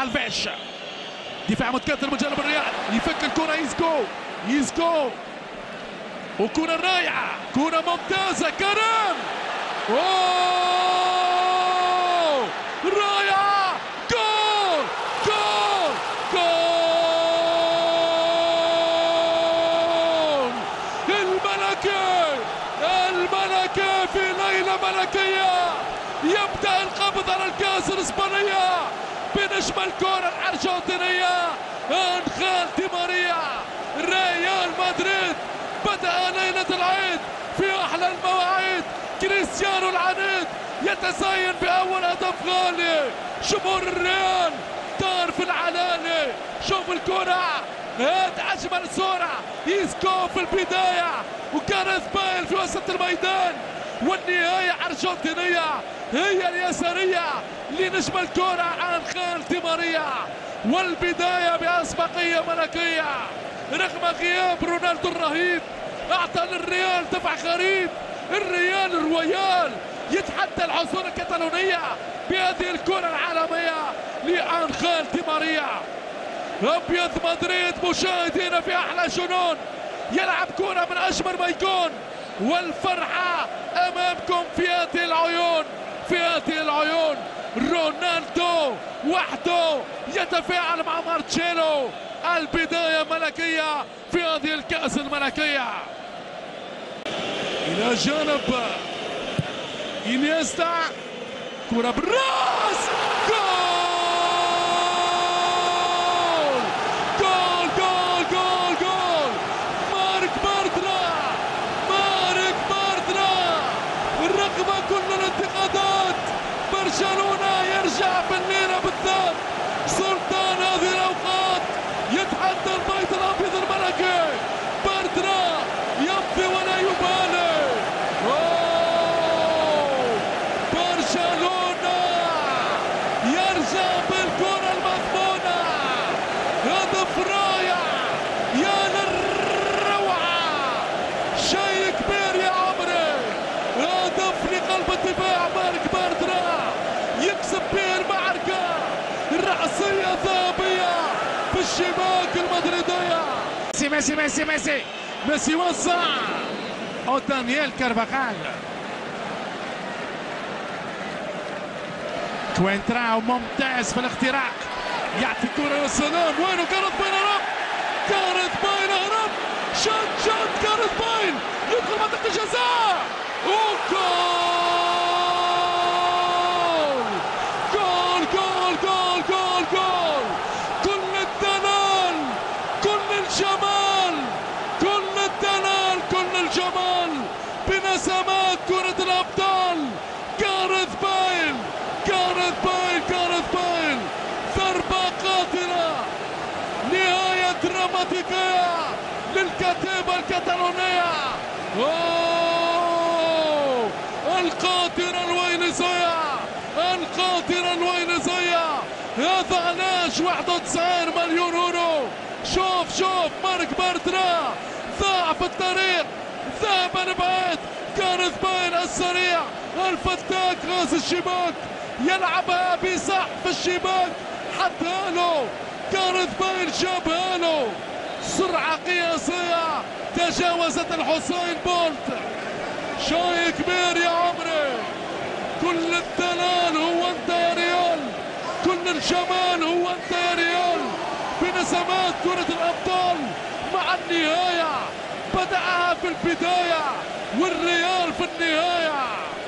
الفيش. دفاع متكتل من جانب الريال، يفك الكرة يزكو وكرة رائعة، كرة ممتازة كرم، اوه رائعة، جول جول جول. الملكة في ليلة ملكية، يبدأ القبض على الكأس الإسبانية بنجم الكرة الأرجنتينية أنخيل دي ماريا. ريال مدريد بدأ ليلة العيد في أحلى المواعيد، كريستيانو العنيد يتزين بأول هدف غالي، جمهور الريال طار في العلالي. شوف الكرة، هات أجمل صورة، إيسكو في البداية وكارث بايل في وسط الميدان، والنهاية أرجنتينية هي اليسارية لنجم الكرة أنخيل دي ماريا، والبداية بأسبقية ملكية رغم غياب رونالدو الرهيب. أعطى للريال دفع غريب، الرويال يتحدى العصور الكتالونية بهذه الكرة العالمية لأنخيل دي ماريا. أبيض مدريد مشاهدين في أحلى جنون، يلعب كرة من أجمل ما يكون، والفرحة أمامكم في هذه العيون. رونالدو وحده يتفاعل مع مارتشيلو. البداية ملكية في هذه الكأس الملكية. إلى جانب إنيستا، كرة بالراس، جول جول جول جول جول. مارك باردرا رغم كل الانتقادات برشلونة يرجع في الليلة بالذات سلطان هذه الأوقات، يتحدى البيت الأبيض الملكي. باردرا يمضي ولا يبالي. برشلونة يرجع بالكرة المضمونة، هدف رائع يا للروعة، شيء كبير يا عمري، هدف لقلب الدفاع. مارك باردرا يكسب به المعركة، رأسية ذهبية في الشباك المدريدية. ميسي وسع، أو دانييل كارفاخال، كوينتراو ممتاز في الاختراق، يعطي كرة يا سلام، وينه كارث بايل هرب، شوت كارث بايل يدخل منطقة الجزاء، جول. كل الدلال، كل الجمال، كل الجمال بنسمات كرة الأبطال. كارث بايل، ضربة قاتلة، نهاية دراماتيكية للكتيبة الكتالونية. القاطرة الويلزية، هذا علاش 91 مليون يورو. شوف مارك باردرا ضاع في الطريق، ذهب لبعيد. كارث بايل السريع الفتاك غاز الشباك، يلعبها بصح في الشباك، حطها له كارث بايل، جابها له سرعة قياسية تجاوزت الحسين بولت. شيء كبير يا عمري، كل الدلال هو انت يا ريال، كل الجمال هو انت يا ريال بنسمات كرة الأبطال. مع النهاية بدأها في البداية والريال في النهاية.